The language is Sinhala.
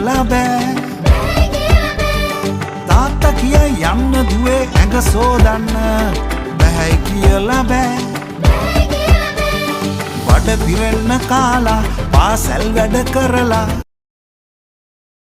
කියලා බෑ තාත්තා කියයි යන්න දුවේ ඇඟ සෝදන්න බැහැයි කියලා බෑ වඩ පිරෙන්න කාලා පාසල් වැඩ කරලා